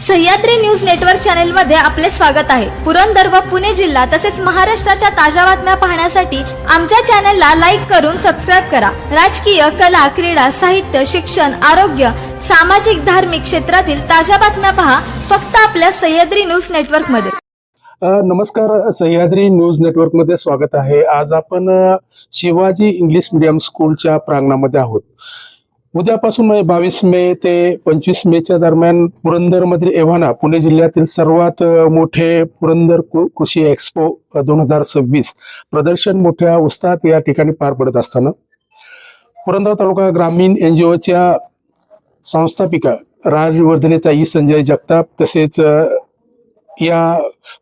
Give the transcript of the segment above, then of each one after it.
Sahyadri news network channel मध्ये आपले स्वागत आहे। पुरंदर व पुणे जिल्हा तसेच महाराष्ट्राच्या ताज्या बातम्या पाहण्यासाठी आमच्या चॅनलला लाईक करून सबस्क्राइब करा। राजकीय, कला, क्रीडा, साहित्य, शिक्षण, आरोग्य, सामाजिक, धार्मिक क्षेत्रातील ताज्या बातम्या पहा फक्त आपल्या सह्याद्री न्यूज नेटवर्क मध्ये। नमस्कार, सह्याद्री न्यूज नेटवर्क मध्ये स्वागत आहे। आज आपण शिवाजी इंग्लिश मीडियम स्कूलच्या प्रांगणामध्ये आहोत। उद्यापासून 22 मे ते 25 मेच्या दरम्यान पुरंदरमधील एव्हाना पुणे जिल्ह्यातील सर्वात मोठे पुरंदर कृषी एक्सपो 2026 प्रदर्शन मोठ्या उत्साहात या ठिकाणी पार पडत असताना पुरंदर तालुका ग्रामीण NGOच्या संस्थापिका राजवर्धनेताई संजय जगताप तसेच या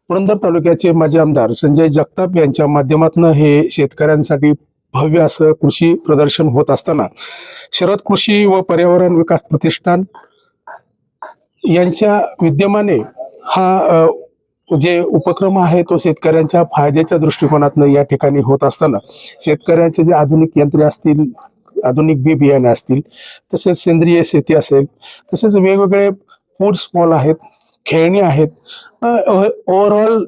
पुरंदर तालुक्याचे माजी आमदार संजय जगताप यांच्या माध्यमातून हे शेतकऱ्यांसाठी भव्य असं कृषी प्रदर्शन होत असताना शरद कृषी व पर्यावरण विकास प्रतिष्ठान यांच्या विद्यमाने हा जे उपक्रम आहे तो शेतकऱ्यांच्या फायद्याच्या दृष्टिकोनातून या ठिकाणी होत असताना शेतकऱ्यांचे जे आधुनिक यंत्रे असतील, आधुनिक बी बियाणे असतील, तसेच सेंद्रिय शेती असेल, तसेच वेगवेगळे फूड स्टॉल आहेत, खेळणी आहेत, ओव्हरऑल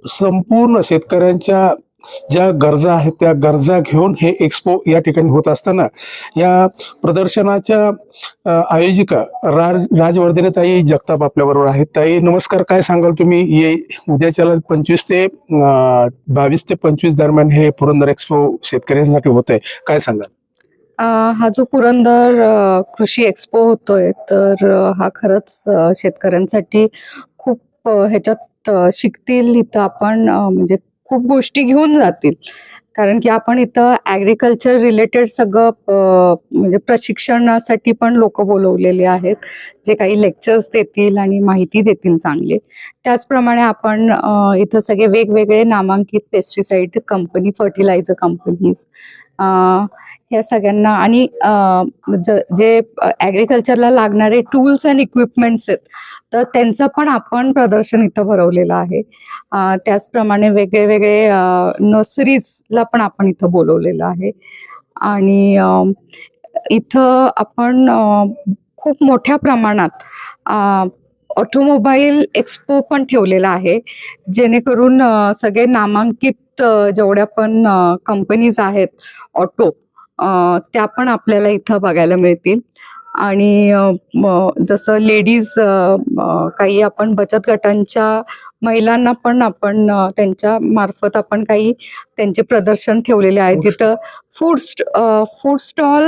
संपूर्ण शेतकऱ्यांच्या ज्या गरजा आहेत त्या गरजा घेऊन हे एक्सपो या ठिकाणी होत असताना या प्रदर्शनाच्या आयोजिका राजवर्धनेताई जगताप आपल्या बरोबर आहेत। ताई नमस्कार, काय सांगाल तुम्ही? उद्याच्या 22 ते 25 दरम्यान हे पुरंदर एक्सपो शेतकऱ्यांसाठी होत आहे, काय सांगाल? हा जो पुरंदर कृषी एक्सपो होतोय तर हा खरंच शेतकऱ्यांसाठी खूप ह्याच्यात शिकतील, इथं आपण म्हणजे खूप गोष्टी घेऊन जातील, कारण की आपण इथं ॲग्रिकल्चर रिलेटेड सगळं म्हणजे प्रशिक्षणासाठी पण लोक बोलवलेले आहेत, जे काही लेक्चर्स देतील आणि माहिती देतील चांगले। त्याचप्रमाणे आपण इथं सगळे वेगवेगळे नामांकित पेस्टिसाइड कंपनी, फर्टिलायझर कंपनीज ह्या सगळ्यांना आणि जे ॲग्रिकल्चरला लागणारे टूल्स अँड इक्विपमेंट्स आहेत तर त्यांचं पण आपण प्रदर्शन इथं भरवलेलं आहे। त्याचप्रमाणे वेगळे वेगळे नर्सरीजला पण आपण इथं बोलवलेलं आहे आणि इथं आपण खूप मोठ्या प्रमाणात ऑटोमोबाईल एक्सपो पण ठेवलेला आहे, जेणेकरून सगळे नामांकित जेवढ्या पण कंपनीज आहेत ऑटो त्या पण आपल्याला इथं बघायला मिळतील। आणि जसं लेडीज काही आपण बचत गटांच्या महिलांना पण आपण त्यांच्या मार्फत आपण काही त्यांचे प्रदर्शन ठेवलेले आहेत, जिथं फूड स्टॉल,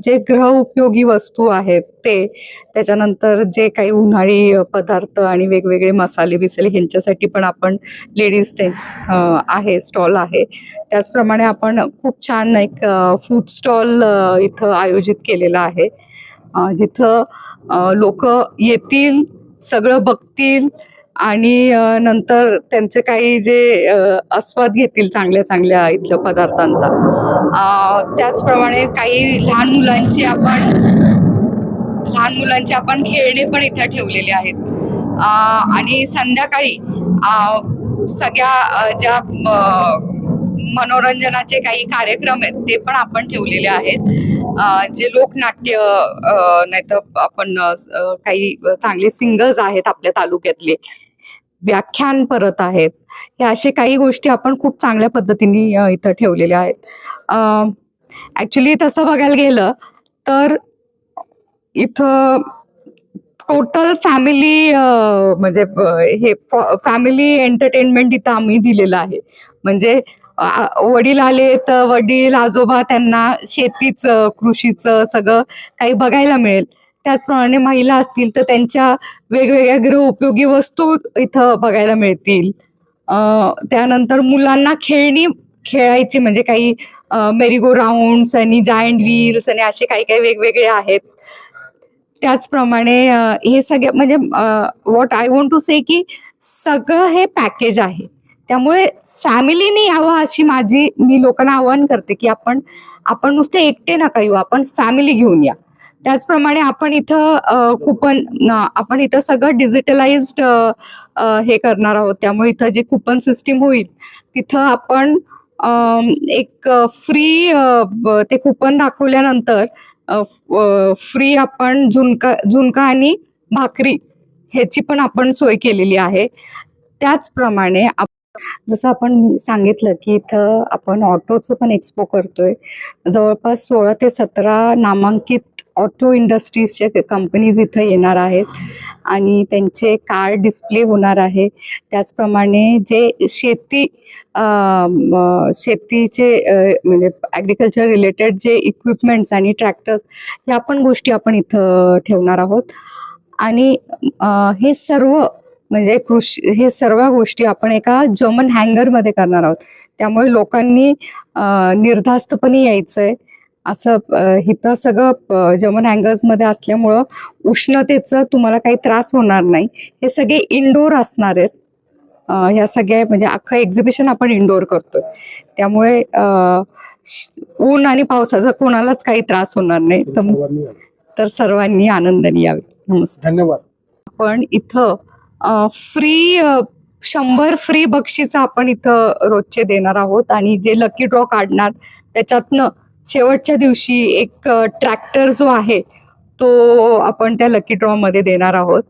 जे गृह उपयोगी वस्तू आहेत ते, त्याच्यानंतर जे काही उन्हाळी पदार्थ आणि वेगवेगळे मसाले बिसाले ह्यांच्यासाठी पण आपण लेडीज ते आहे स्टॉल आहे। त्याचप्रमाणे आपण खूप छान एक फूड स्टॉल इथं आयोजित केलेला आहे, जिथं लोक येतील, सगळं बघतील आणि नंतर त्यांचे काही जे आस्वाद घेतील चांगल्या चांगल्या इथल्या पदार्थांचा। त्याचप्रमाणे काही लहान मुलांचे आपण खेळणे पण इथे ठेवलेले आहेत आणि संध्याकाळी सगळ्या ज्या मनोरंजनाचे काही कार्यक्रम आहेत ते पण आपण ठेवलेले आहेत, जे लोकनाट्य नाहीतर आपण काही चांगले सिंगर्स आहेत आपल्या तालुक्यातले, व्याख्यान परत आहेत, ह्या असे काही गोष्टी आपण खूप चांगल्या पद्धतीने इथं ठेवलेल्या आहेत। ऍक्च्युली तसं बघायला गेलं तर इथं टोटल फॅमिली म्हणजे हे फॅमिली एंटरटेनमेंट इथं आम्ही दिलेलं आहे। म्हणजे वडील आले तर वडील आजोबा त्यांना शेतीचं, कृषीचं सगळं काही बघायला मिळेल। त्याचप्रमाणे महिला असतील तर त्यांच्या वेगवेगळ्या गृह उपयोगी वस्तू इथं बघायला मिळतील। त्यानंतर मुलांना खेळणी खेळायची म्हणजे काही मेरीगो राऊंड्स आणि जायंट व्हील्स आणि असे काही काही वेगवेगळे आहेत। त्याचप्रमाणे हे सगळे म्हणजे व्हॉट आय वॉन्ट टू से की सगळं हे पॅकेज आहे, त्यामुळे फॅमिलीने यावं अशी मी लोकांना आवाहन करते की आपण नुसते एकटे नका येऊ, आपण फॅमिली घेऊन या। त्याचप्रमाणे आपण इथं सगळं डिजिटलाइज्ड हे करणार आहोत, त्यामुळे इथं जे कुपन सिस्टीम होईल तिथं आपण एक फ्री ते कुपन दाखवल्यानंतर फ्री आपण झुणका आणि भाकरी ह्याची पण आपण सोय केलेली आहे. त्याचप्रमाणे जसं आपण सांगितलं की इथं आपण ऑटोचं पण एक्सपो करतोय. जवळपास 16 ते 17 नामांकित ऑटो इंडस्ट्रीजचे कंपनीज इथं येणार आहेत आणि त्यांचे कार डिस्प्ले होणार आहे. त्याचप्रमाणे जे शेतीचे म्हणजे ॲग्रिकल्चर रिलेटेड जे इक्विपमेंट्स आणि ट्रॅक्टर्स ह्या पण गोष्टी आपण इथं ठेवणार आहोत. आणि हे सर्व म्हणजे हे सर्व गोष्टी आपण एका जर्मन हँगरमध्ये करणार आहोत. त्यामुळे लोकांनी निर्धास्तपणे यायचंय. असं इथं सगळं जर्मन हँगर्समध्ये असल्यामुळं उष्णतेचं तुम्हाला काही त्रास होणार नाही. हे सगळे इंडोर असणार आहेत. ह्या सगळ्या म्हणजे अख्खं एक्झिबिशन आपण इंडोर करतोय. त्यामुळे ऊन आणि पावसाचा कोणालाच काही त्रास होणार नाही. तर सर्वांनी आनंदाने यावे. नमस्कार. धन्यवाद. आपण इथं फ्री 100 फ्री बक्षीस आपण इथं रोजचे देणार आहोत आणि जे लकी ड्रॉ काढणार त्याच्यातनं शेवटच्या दिवशी एक ट्रॅक्टर जो आहे तो आपण त्या लकी ड्रॉ मध्ये देणार आहोत.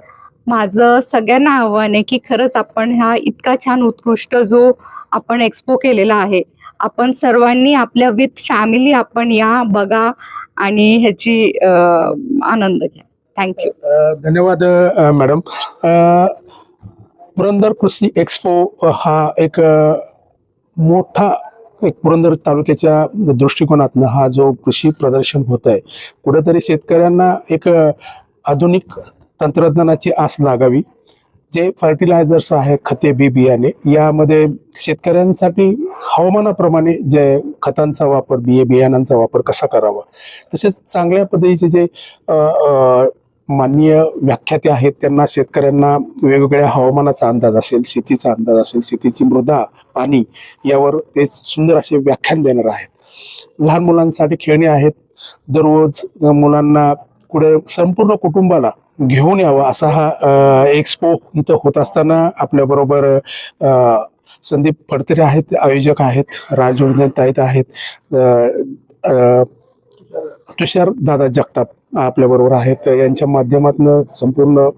माझं सगळ्यांना आव्हान आहे की खरंच आपण हा इतका छान उत्कृष्ट जो आपण एक्सपो केलेला आहे, आपण सर्वांनी आपल्या विथ फॅमिली आपण या बघा आणि ह्याची आनंद घ्या. थँक्यू. धन्यवाद मॅडम. पुरंदर कृषी एक्सपो हा एक मोठा पुरंदर तालुक्याच्या दृष्टिकोनातनं हा जो कृषी प्रदर्शन होत आहे, कुठेतरी शेतकऱ्यांना एक आधुनिक तंत्रज्ञानाची आस लागावी. जे फर्टिलायझर्स आहे, खते, बी बियाणे, यामध्ये शेतकऱ्यांसाठी हवामानाप्रमाणे जे खतांचा वापर, बियाणांचा वापर कसा करावा, तसेच चांगल्या पद्धतीचे जे माननीय व्याख्याते आहेत त्यांना शेतकऱ्यांना वेगवेगळ्या हवामानाचा अंदाज असेल, शेतीचा अंदाज असेल, शेतीची मृदा, पाणी यावर ते सुंदर असे व्याख्यान देणार आहेत. लहान मुलांसाठी खेळणी आहेत. दररोज मुलांना पुढे संपूर्ण कुटुंबाला घेऊन यावं असा हा एक्सपो इथं होत असताना आपल्याबरोबर संदीप फडतरे आहेत, आयोजक आहेत, राजवर्धन आहेत, तुषार दादा जगताप आपल्याबरोबर आहेत. यांच्या माध्यमातून संपूर्ण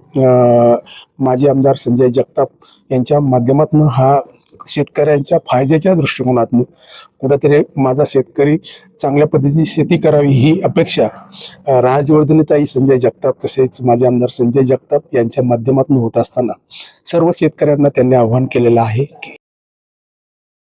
माजी आमदार संजय जगताप यांच्या माध्यमातून हा शेतकऱ्यांच्या फायद्याच्या दृष्टिकोनातून कुठेतरी माझा शेतकरी चांगल्या पद्धतीची शेती करावी ही अपेक्षा राजवर्धनीताई संजय जगताप तसेच माजी आमदार संजय जगताप यांच्या माध्यमातून होत असताना सर्व शेतकऱ्यांना त्यांनी आव्हान केलेलं आहे की